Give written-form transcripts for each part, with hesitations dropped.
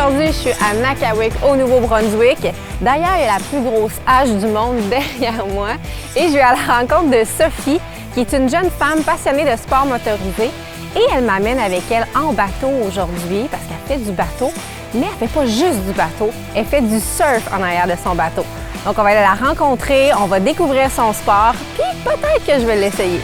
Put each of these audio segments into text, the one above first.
Aujourd'hui, je suis à Nakawik, au Nouveau-Brunswick. D'ailleurs, il y a la plus grosse hache du monde derrière moi. Et je vais à la rencontre de Sophie, qui est une jeune femme passionnée de sport motorisé. Et elle m'amène avec elle en bateau aujourd'hui, parce qu'elle fait du bateau. Mais elle fait pas juste du bateau, elle fait du surf en arrière de son bateau. Donc, on va aller la rencontrer, on va découvrir son sport, puis peut-être que je vais l'essayer.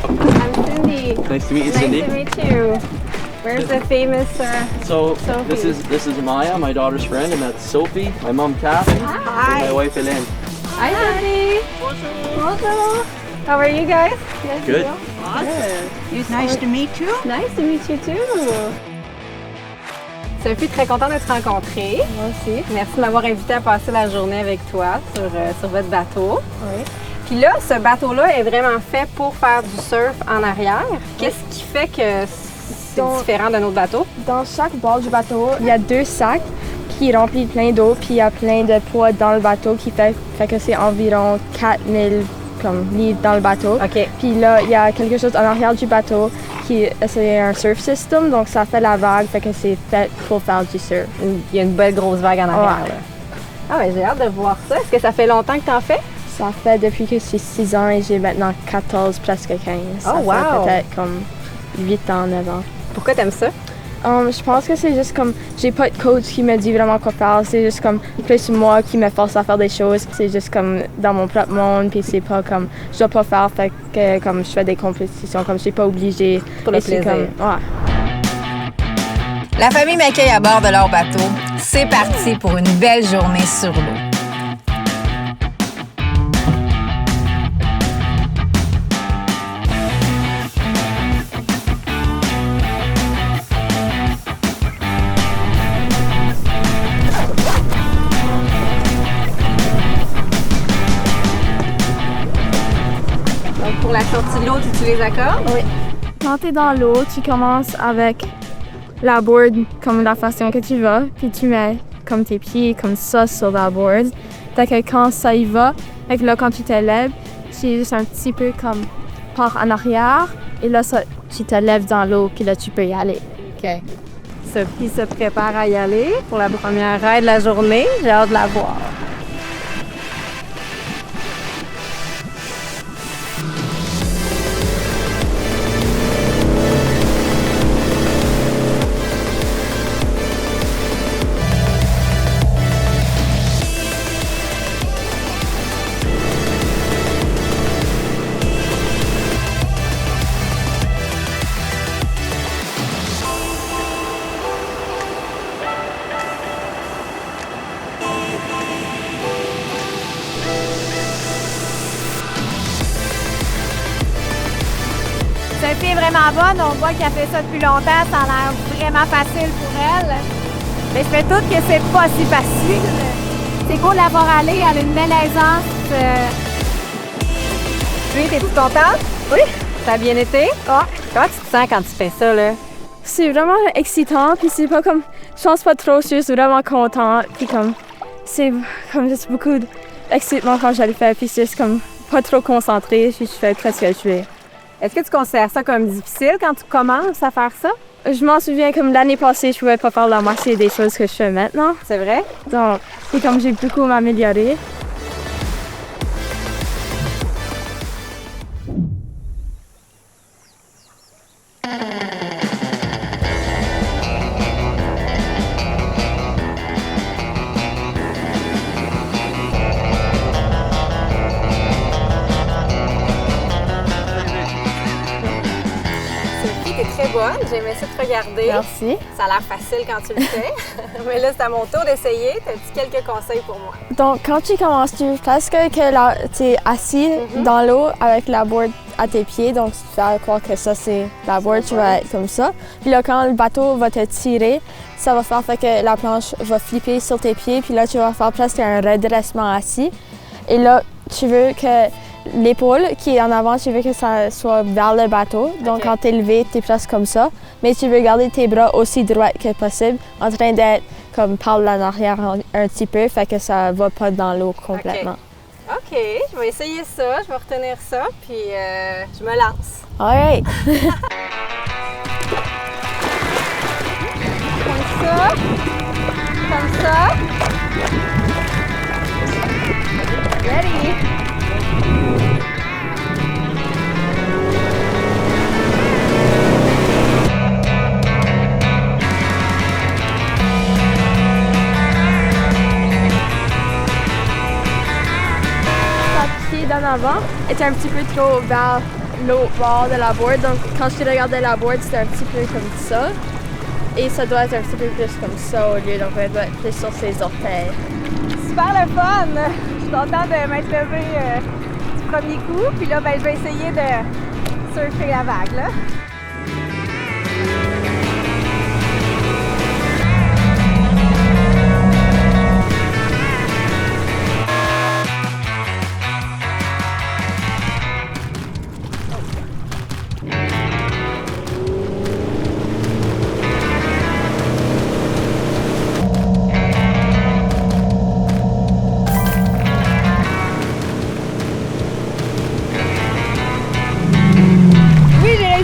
I'm Cindy. Nice to meet you, Cindy. Nice to meet you. Where's the famous So Sophie? this is Maya, my daughter's friend, and that's Sophie, my mom Kathy, Hi. and my wife Elaine. Hi, Cindy. Bonjour. How are you guys? Good. Nice to meet you. Nice to meet you too. Sophie, très contente de te rencontrer. Moi aussi. Merci de m'avoir invité à passer la journée avec toi sur votre bateau. Oui. Puis là, ce bateau-là est vraiment fait pour faire du surf en arrière. Qu'est-ce qui fait que c'est différent d'un autre bateau? Dans chaque bord du bateau, il y a 2 sacs qui remplissent plein d'eau, puis il y a plein de poids dans le bateau qui fait que c'est environ 4000 livres dans le bateau. OK. Puis là, il y a quelque chose en arrière du bateau c'est un surf system, donc ça fait la vague, fait que c'est fait pour faire du surf. Il y a une belle grosse vague en arrière. Ouais. Là. Ah, ben j'ai hâte de voir ça. Est-ce que ça fait longtemps que tu en fais? Ça fait depuis que j'ai 6 ans et j'ai maintenant 14, presque 15. Ça Oh, wow! fait peut-être comme 8 ans, 9 ans. Pourquoi t'aimes ça? Je pense que c'est juste comme, j'ai pas de coach qui me dit vraiment quoi faire, c'est juste comme plus moi qui me force à faire des choses, c'est juste comme dans mon propre monde, puis c'est pas comme, je dois pas faire, fait que comme je fais des compétitions, comme je suis pas obligée. Pour le Et c'est plaisir. Comme, ouais. La famille m'accueille à bord de leur bateau. C'est parti pour une belle journée sur l'eau. Donc pour la sortie de l'eau, tu utilises la corde? Oui. Quand tu es dans l'eau, tu commences avec la board comme la façon que tu vas, puis tu mets comme tes pieds comme ça sur la board. Fait que quand ça y va, fait que là quand tu te lèves, tu es juste un petit peu comme par en arrière, et là ça, tu te lèves dans l'eau, puis là tu peux y aller. OK. Sophie se prépare à y aller pour la première raid de la journée. J'ai hâte de la voir. Sophie est vraiment bonne, on voit qu'elle fait ça depuis longtemps, ça a l'air vraiment facile pour elle. Mais je fais tout que c'est pas si facile. C'est cool de la voir aller, elle a une belle aisance. Oui, t'es-tu contente? Oui. Ça a bien été? Ah. Comment tu te sens quand tu fais ça, là? C'est vraiment excitant, puis c'est pas comme, je pense pas trop, je suis juste vraiment contente, puis comme, c'est comme juste beaucoup d'excitement quand je le fais, puis c'est juste comme pas trop concentrée, puis je fais presque ce que je fais. Est-ce que tu considères ça comme difficile quand tu commences à faire ça? Je m'en souviens comme l'année passée, je pouvais pas faire la moitié des choses que je fais maintenant. C'est vrai? Donc, c'est comme j'ai beaucoup amélioré. Sophie, t'es très bonne. J'aimais ça te regarder. Merci. Ça a l'air facile quand tu le fais. Mais là, c'est à mon tour d'essayer. As-tu quelques conseils pour moi? Donc, quand tu commences, tu presque que tu es assis dans l'eau avec la board à tes pieds. Donc, tu fais croire que ça, c'est la board, tu vas être comme ça. Puis là, quand le bateau va te tirer, ça va faire que la planche va flipper sur tes pieds. Puis là, tu vas faire presque un redressement assis. Et là, tu veux que l'épaule qui est en avant, tu veux que ça soit vers le bateau. Donc, quand tu es levé, tu es presque comme ça. Mais tu veux garder tes bras aussi droits que possible, en train d'être comme par l'en arrière un petit peu, fait que ça va pas dans l'eau complètement. OK, je vais essayer ça, je vais retenir ça, puis je me lance. All right. Comme ça. Ready? Ta pied d'en avant était un petit peu trop vers l'autre bord de la board. Donc, quand je regardais la board, c'était un petit peu comme ça. Et ça doit être un petit peu plus comme ça au lieu, donc on doit être plus sur ses orteils. Super le fun! Je suis contente de m'être levée du premier coup. Puis là, ben, je vais essayer de surfer la vague, là.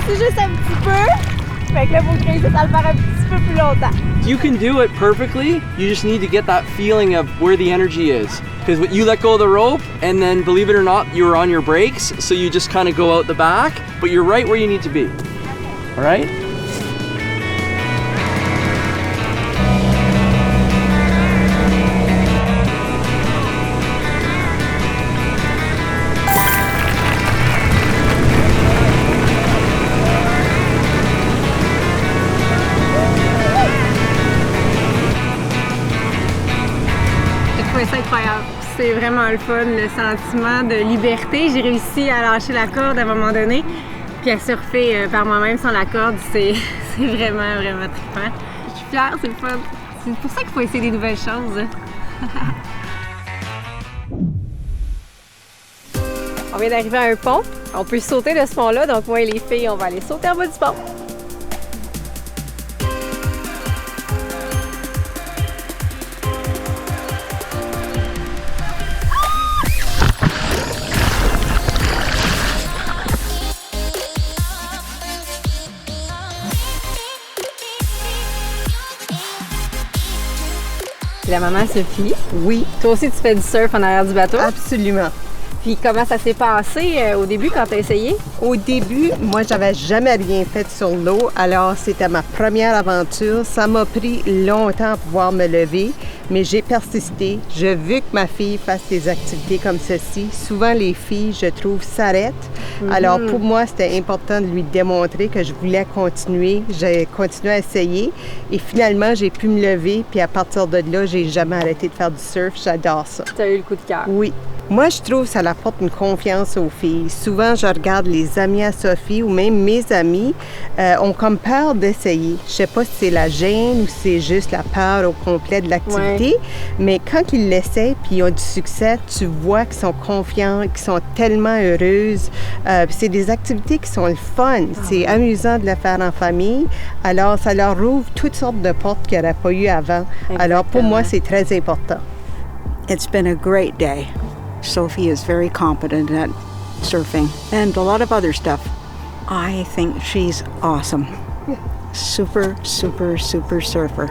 C'est juste un petit peu. Fait que là, faut que réussir à le faire un petit peu plus longtemps. You can do it perfectly. You just need to get that feeling of where the energy is. Because you let go of the rope, and then believe it or not, you were on your brakes, so you just kind of go out the back, but you're right where you need to be. All right? C'est incroyable. C'est vraiment le fun, le sentiment de liberté. J'ai réussi à lâcher la corde à un moment donné, puis à surfer par moi-même sans la corde. C'est vraiment, vraiment trippant. Je suis fière, c'est le fun. C'est pour ça qu'il faut essayer des nouvelles choses. On vient d'arriver à un pont. On peut sauter de ce pont-là, donc moi et les filles, on va aller sauter en bas du pont. La maman Sophie. Oui, Toi aussi, tu fais du surf en arrière du bateau. absolument. Puis comment ça s'est passé au début quand tu as essayé? Au début, moi, j'avais jamais rien fait sur l'eau, alors c'était ma première aventure. Ça m'a pris longtemps à pouvoir me lever, mais j'ai persisté. J'ai vu que ma fille fasse des activités comme ceci. Souvent, les filles, je trouve, s'arrêtent. Alors, pour moi, c'était important de lui démontrer que je voulais continuer. J'ai continué à essayer et finalement, j'ai pu me lever. Puis à partir de là, j'ai jamais arrêté de faire du surf. J'adore ça. Tu as eu le coup de cœur. Oui. Moi, je trouve que ça apporte une confiance aux filles. Souvent, je regarde les amis à Sophie ou même mes amis ont comme peur d'essayer. Je sais pas si c'est la gêne ou si c'est juste la peur au complet de l'activité, mais quand ils l'essayent puis ils ont du succès, tu vois qu'ils sont confiants, qu'ils sont tellement heureuses. C'est des activités qui sont le fun. C'est amusant de le faire en famille. Alors, ça leur ouvre toutes sortes de portes qu'il n'y aurait pas eu avant. Exactement. Alors, pour moi, c'est très important. It's been a great day. Sophie is very competent at surfing and a lot of other stuff. I think she's awesome. Super, super, super surfer.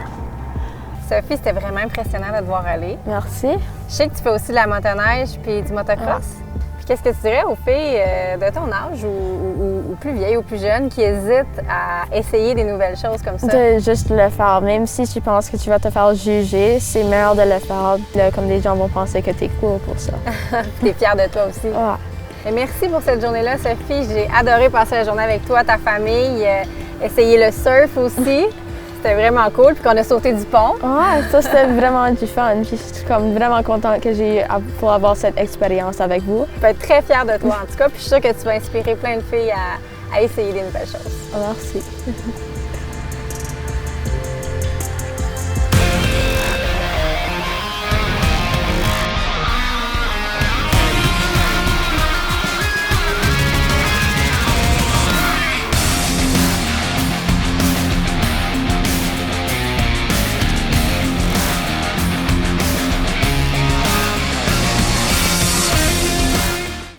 Sophie, c'était vraiment impressionnant de te voir aller. Merci. Je sais que tu fais aussi de la motoneige puis du motocross. Puis qu'est-ce que tu dirais aux filles de ton âge ou plus vieilles ou plus jeunes qui hésitent à essayer des nouvelles choses comme ça? De juste le faire, même si tu penses que tu vas te faire juger, c'est meilleur de le faire. Là, comme des gens vont penser que t'es cool pour ça. Tu es fière de toi aussi. Ouais. Et merci pour cette journée-là, Sophie. J'ai adoré passer la journée avec toi, ta famille, essayer le surf aussi. C'était vraiment cool, puis qu'on a sauté du pont. Ouais, ça c'était vraiment du fun. Puis je suis comme vraiment contente que j'ai pour avoir cette expérience avec vous. Je peux être très fière de toi en tout cas, puis je suis sûre que tu vas inspirer plein de filles à essayer des nouvelles choses. Merci.